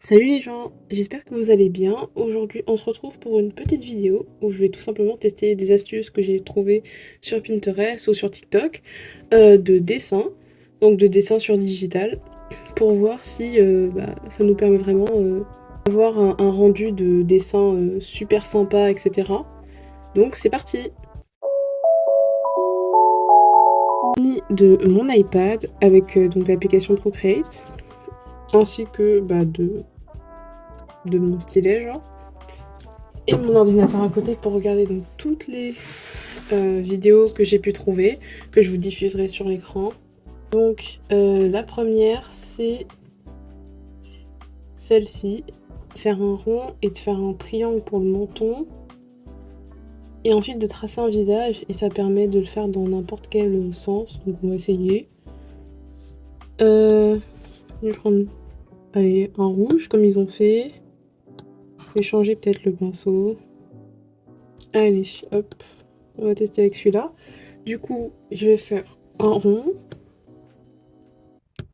Salut les gens, j'espère que vous allez bien. Aujourd'hui, on se retrouve pour une petite vidéo où je vais tout simplement tester des astuces que j'ai trouvées sur Pinterest ou sur TikTok de dessin, donc de dessin sur digital, pour voir si ça nous permet vraiment d'avoir un rendu de dessin super sympa, etc. Donc c'est parti! De mon iPad avec donc l'application Procreate, ainsi que de mon stylet genre. Et mon ordinateur à côté pour regarder donc toutes les vidéos que j'ai pu trouver, que je vous diffuserai sur l'écran. Donc la première c'est celle-ci, de faire un rond et de faire un triangle pour le menton. Et ensuite de tracer un visage, et ça permet de le faire dans n'importe quel sens, donc on va essayer. Je vais prendre allez, un rouge comme ils ont fait. Je vais changer peut-être le pinceau. Allez, hop, on va tester avec celui-là. Du coup, je vais faire un rond.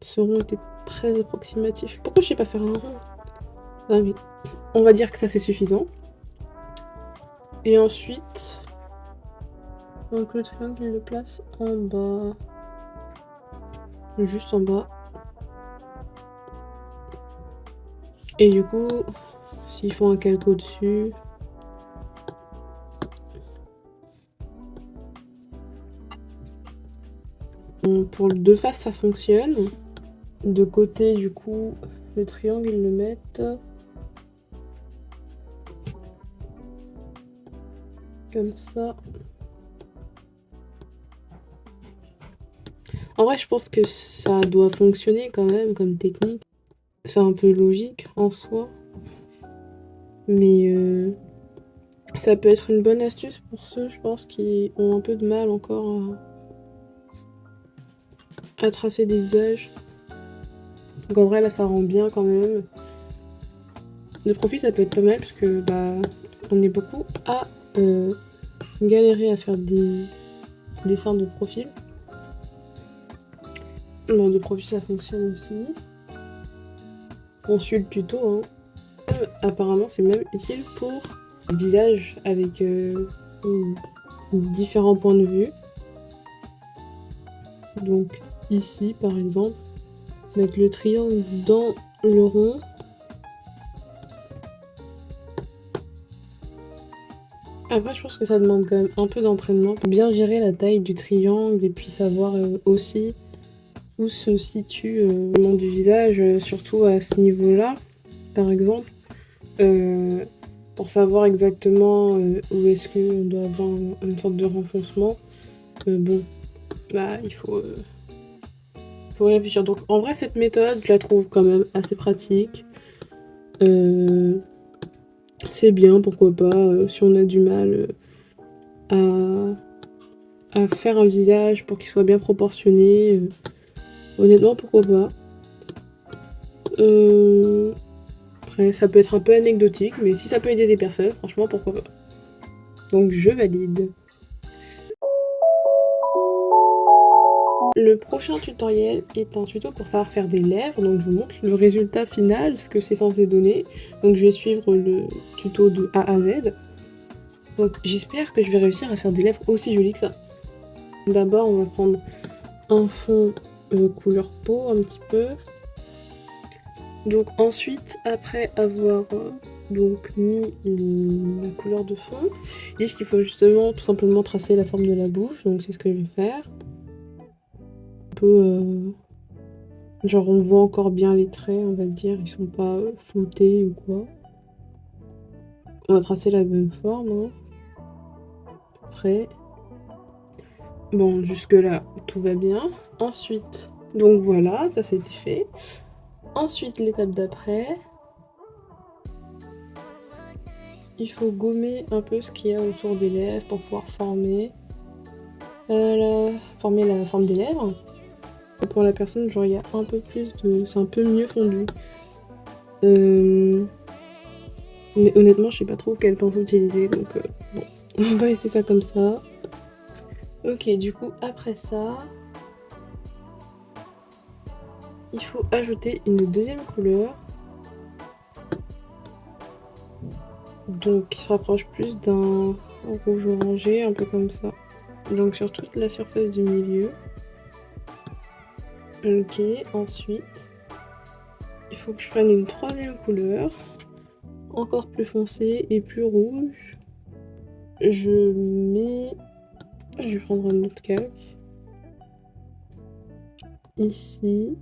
Ce rond était très approximatif. Pourquoi je sais pas faire un rond? Ah oui. On va dire que ça c'est suffisant. Et ensuite, donc le triangle il le place en bas. Juste en bas. Et du coup, s'ils font un calque au-dessus. Pour le deux faces ça fonctionne. De côté du coup, le triangle ils le mettent comme ça. En vrai je pense que ça doit fonctionner quand même comme technique. C'est un peu logique en soi. Mais ça peut être une bonne astuce pour ceux, je pense, qui ont un peu de mal encore à tracer des visages. Donc en vrai là ça rend bien quand même. De profil ça peut être pas mal parce que on est beaucoup à galérer à faire des dessins de profil. Bon, de profil ça fonctionne aussi. On suit le tuto hein. Apparemment c'est même utile pour le visage avec différents points de vue. Donc ici par exemple, mettre le triangle dans le rond. Après je pense que ça demande quand même un peu d'entraînement pour bien gérer la taille du triangle et puis savoir aussi où se situe le moment du visage, surtout à ce niveau-là par exemple. Pour savoir exactement où est-ce qu'on doit avoir une sorte de renfoncement. Bon, là il faut réfléchir. Donc en vrai cette méthode je la trouve quand même assez pratique. C'est bien, pourquoi pas, si on a du mal à faire un visage pour qu'il soit bien proportionné. Honnêtement pourquoi pas. Après ça peut être un peu anecdotique, mais si ça peut aider des personnes, franchement pourquoi pas. Donc je valide. Le prochain tutoriel est un tuto pour savoir faire des lèvres, donc je vous montre le résultat final, ce que c'est censé donner. Donc je vais suivre le tuto de A à Z. Donc j'espère que je vais réussir à faire des lèvres aussi jolies que ça. D'abord on va prendre un fond couleur peau un petit peu. Donc ensuite, après avoir donc mis la couleur de fond, ils disent qu'il faut justement tout simplement tracer la forme de la bouche, donc c'est ce que je vais faire. Un peu genre on voit encore bien les traits, on va dire, ils sont pas floutés ou quoi. On va tracer la bonne forme, hein. Après, bon jusque là tout va bien. Ensuite, donc voilà, ça c'était fait. Ensuite l'étape d'après, il faut gommer un peu ce qu'il y a autour des lèvres pour pouvoir former la forme des lèvres. Pour la personne, genre il y a un peu plus de... c'est un peu mieux fondu. Mais honnêtement, je sais pas trop quel pinceau utiliser, donc bon, on va laisser ça comme ça. Ok, du coup, après ça, il faut ajouter une deuxième couleur. Donc qui se rapproche plus d'un rouge orangé, un peu comme ça. Donc sur toute la surface du milieu. Ok, ensuite, il faut que je prenne une troisième couleur, encore plus foncée et plus rouge. Je vais prendre un autre calque. Ici.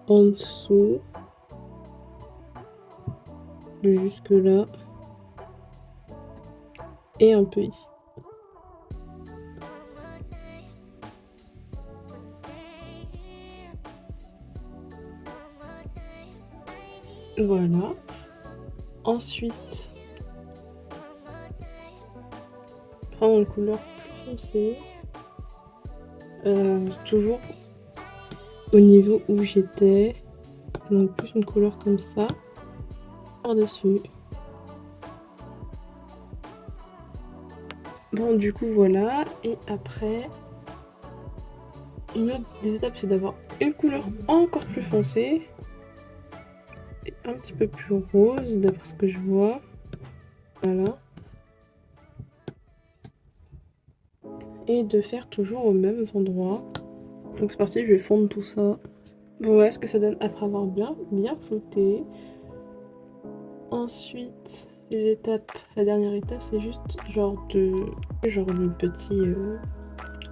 En dessous. Jusque là. Et un peu ici. Voilà. Ensuite, prendre une couleur plus foncée. Toujours au niveau où j'étais. Donc plus une couleur comme ça. Par-dessus. Bon, du coup, voilà. Et après, une autre des étapes, c'est d'avoir une couleur encore plus foncée. Et un petit peu plus rose, d'après ce que je vois. Voilà. Et de faire toujours aux mêmes endroits. Donc c'est parti, je vais fondre tout ça. Bon, voilà ce que ça donne après avoir bien flouté. Ensuite, la dernière étape, c'est juste genre le petit,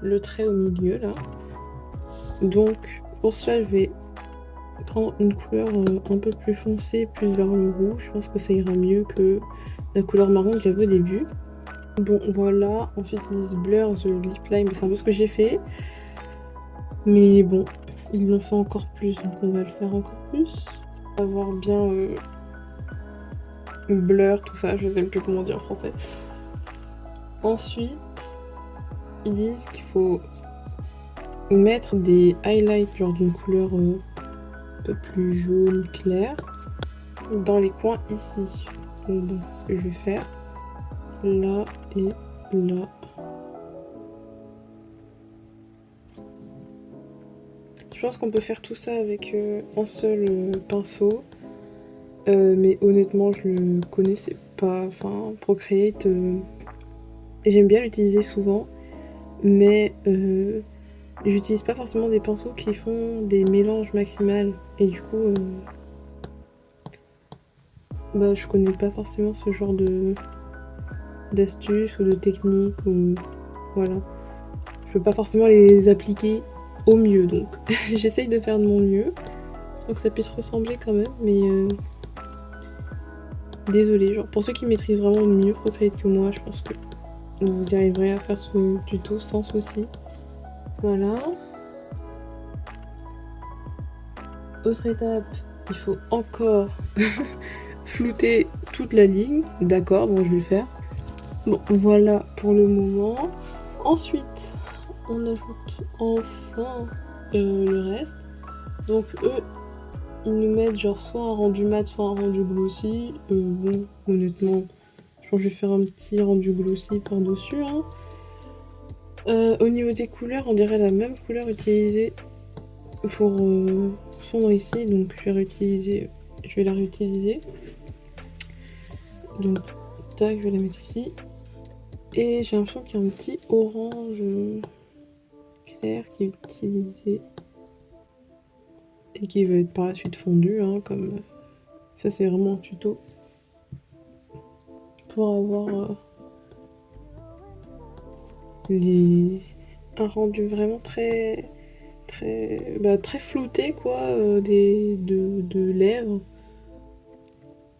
le trait au milieu là. Donc pour cela, je vais prendre une couleur un peu plus foncée, plus vers le rouge. Je pense que ça ira mieux que la couleur marron que j'avais au début. Bon, voilà. Ensuite, ils disent Blur the Lip Line. C'est un peu ce que j'ai fait. Mais bon, ils l'ont fait encore plus, donc on va le faire encore plus. On va avoir bien blur, tout ça, je sais plus comment dire en français. Ensuite, ils disent qu'il faut mettre des highlights, genre d'une couleur un peu plus jaune clair, dans les coins ici. Donc bon, ce que je vais faire, là et là. Je pense qu'on peut faire tout ça avec un seul pinceau. Mais honnêtement, je le connaissais pas. Enfin, Procreate, j'aime bien l'utiliser souvent, mais j'utilise pas forcément des pinceaux qui font des mélanges maximales. Et du coup, bah, je connais pas forcément ce genre d'astuces ou de techniques. Ou voilà. Je peux pas forcément les appliquer au mieux, donc j'essaye de faire de mon mieux. Donc ça puisse ressembler quand même, mais désolée, genre pour ceux qui maîtrisent vraiment mieux Procreate que moi, je pense que vous y arriverez à faire ce tuto sans souci. Voilà. Autre étape, il faut encore flouter toute la ligne. D'accord, bon je vais le faire. Bon, voilà pour le moment. Ensuite, on ajoute enfin le reste. Donc eux, ils nous mettent genre soit un rendu mat, soit un rendu glossy. Bon, honnêtement, je pense que je vais faire un petit rendu glossy par-dessus. Hein. Au niveau des couleurs, on dirait la même couleur utilisée pour fondre ici. Donc je vais la réutiliser. Donc, tac, je vais la mettre ici. Et j'ai l'impression qu'il y a un petit orange clair qui est utilisé. Et qui va être par la suite fondu, hein, comme ça c'est vraiment un tuto pour avoir un rendu vraiment très flouté quoi, de lèvres,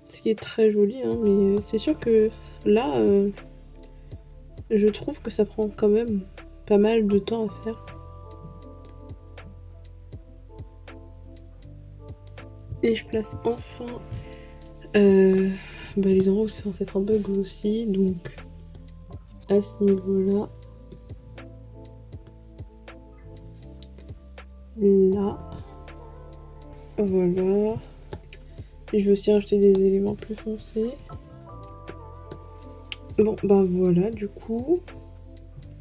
ce qui est très joli, hein, mais c'est sûr que là je trouve que ça prend quand même pas mal de temps à faire. Et je place enfin les endroits où c'est censé être un peu glossy, donc à ce niveau-là. Là. Voilà. Et je vais aussi rajouter des éléments plus foncés. Bon, bah voilà, du coup.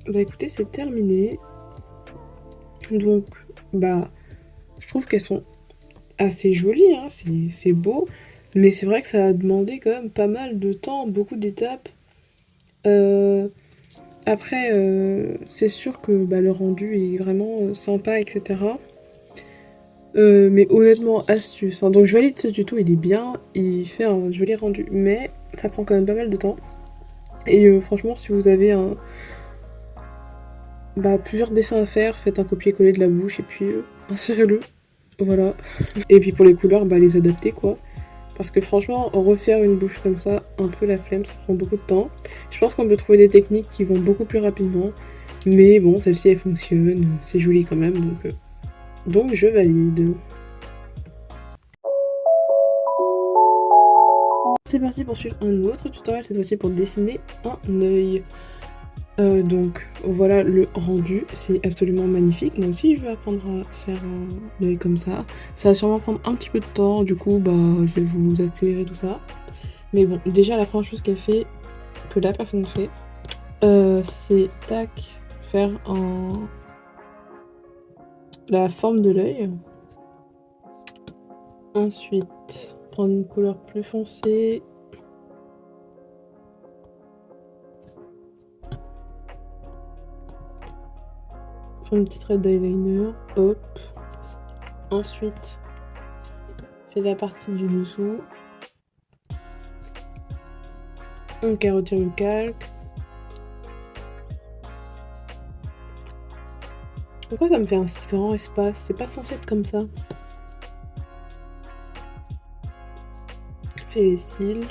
Bah écoutez, c'est terminé. Donc, bah, je trouve qu'elles sont assez jolies, hein, c'est beau. Mais c'est vrai que ça a demandé quand même pas mal de temps, beaucoup d'étapes. Euh, Après, c'est sûr que bah, le rendu est vraiment sympa, etc. Mais honnêtement, astuce, hein. Donc je valide ce tuto, il est bien, il fait un joli rendu, mais ça prend quand même pas mal de temps. Et franchement, si vous avez plusieurs dessins à faire, faites un copier-coller de la bouche et puis insérez-le. Voilà. Et puis pour les couleurs, les adapter quoi. Parce que franchement, refaire une bouche comme ça, un peu la flemme, ça prend beaucoup de temps. Je pense qu'on peut trouver des techniques qui vont beaucoup plus rapidement. Mais bon, celle-ci elle fonctionne, c'est joli quand même, donc je valide. C'est parti pour suivre un autre tutoriel, cette fois-ci pour dessiner un œil. Donc voilà le rendu, c'est absolument magnifique. Moi aussi je vais apprendre à faire un œil comme ça. Ça va sûrement prendre un petit peu de temps, du coup je vais vous accélérer tout ça. Mais bon, déjà la première chose qu'elle fait, que la personne fait, c'est tac, faire la forme de l'œil. Ensuite, prendre une couleur plus foncée. Faire une petite trait d'eyeliner, hop. Ensuite, fait la partie du dessous. On retire le calque. Pourquoi ça me fait un si grand espace? C'est pas censé être comme ça. Fait les cils.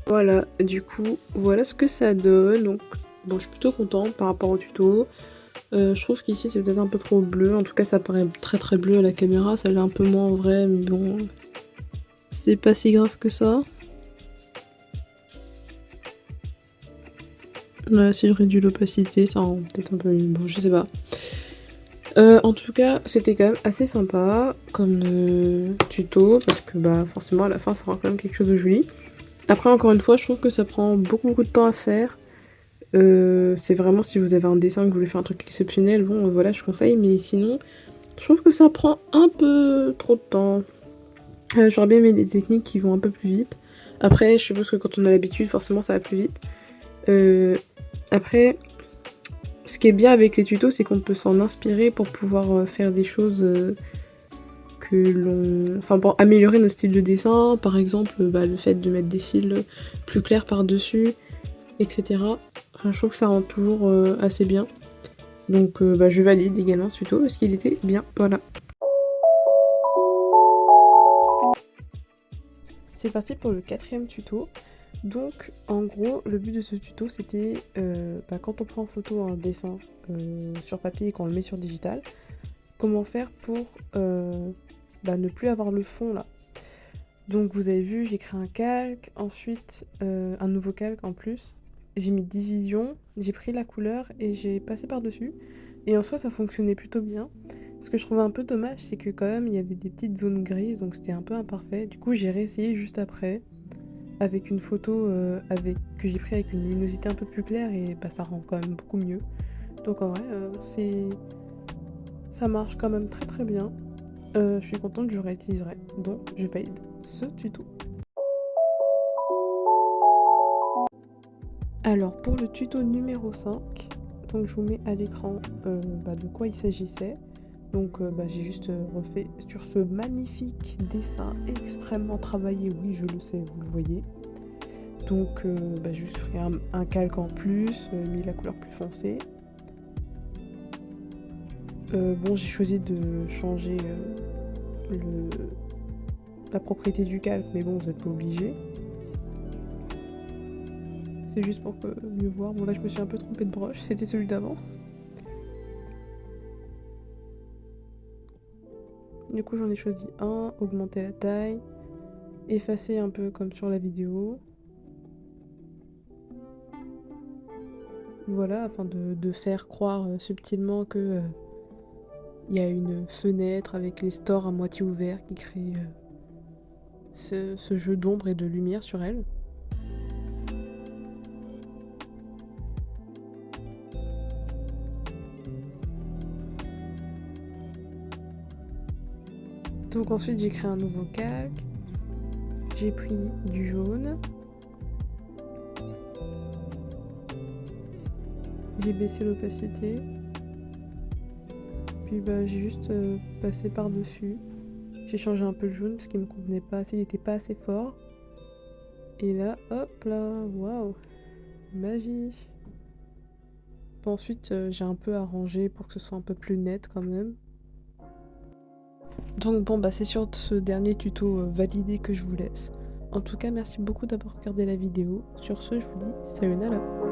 Voilà, du coup, voilà ce que ça donne. Donc, bon, je suis plutôt contente par rapport au tuto. Je trouve qu'ici c'est peut-être un peu trop bleu. En tout cas, ça paraît très très bleu à la caméra. Ça l'est un peu moins en vrai, mais bon, c'est pas si grave que ça. Là, si je réduis l'opacité, ça rend peut-être un peu mieux. Bon, je sais pas. En tout cas, c'était quand même assez sympa comme tuto, parce que forcément à la fin ça rend quand même quelque chose de joli. Après, encore une fois, je trouve que ça prend beaucoup de temps à faire. C'est vraiment si vous avez un dessin que vous voulez faire un truc exceptionnel, bon voilà, je conseille, mais sinon, je trouve que ça prend un peu trop de temps. J'aurais bien aimé des techniques qui vont un peu plus vite. Après, je suppose que quand on a l'habitude, forcément ça va plus vite. Après, ce qui est bien avec les tutos, c'est qu'on peut s'en inspirer pour pouvoir faire des choses que l'on... Enfin, pour améliorer nos styles de dessin, par exemple, le fait de mettre des cils plus clairs par-dessus, etc. Enfin, je trouve que ça rend toujours assez bien. Donc je valide également ce tuto parce qu'il était bien, voilà. C'est parti pour le 4e tuto. Donc en gros, le but de ce tuto c'était quand on prend en photo un dessin sur papier et qu'on le met sur digital, comment faire pour ne plus avoir le fond là. Donc vous avez vu, j'ai créé un calque, ensuite un nouveau calque en plus. J'ai mis division, j'ai pris la couleur et j'ai passé par-dessus. Et en soi ça fonctionnait plutôt bien. Ce que je trouvais un peu dommage, c'est que quand même il y avait des petites zones grises, donc c'était un peu imparfait. Du coup j'ai réessayé juste après, avec une photo que j'ai pris avec une luminosité un peu plus claire et ça rend quand même beaucoup mieux. Donc en vrai, ça marche quand même très très bien. Je suis contente, je réutiliserai. Donc je valide ce tuto. Alors pour le tuto numéro 5, donc je vous mets à l'écran de quoi il s'agissait. Donc j'ai juste refait sur ce magnifique dessin extrêmement travaillé, oui je le sais, vous le voyez. Donc juste fait un calque en plus, mis la couleur plus foncée. Bon, j'ai choisi de changer la propriété du calque, mais bon, vous n'êtes pas obligé. C'est juste pour mieux voir. Bon, là, je me suis un peu trompée de broche, c'était celui d'avant. Du coup, j'en ai choisi un, augmenter la taille, effacer un peu comme sur la vidéo. Voilà, afin de faire croire subtilement que y a une fenêtre avec les stores à moitié ouverts qui crée ce jeu d'ombre et de lumière sur elle. Donc ensuite j'ai créé un nouveau calque, j'ai pris du jaune, j'ai baissé l'opacité, puis bah, j'ai juste passé par-dessus. J'ai changé un peu le jaune parce qu'il me convenait pas assez, il était pas assez fort. Et là, hop là, waouh, magie. Bon, ensuite j'ai un peu arrangé pour que ce soit un peu plus net quand même. Donc bon, bah c'est sur ce dernier tuto validé que je vous laisse. En tout cas, merci beaucoup d'avoir regardé la vidéo. Sur ce, je vous dis sayonara.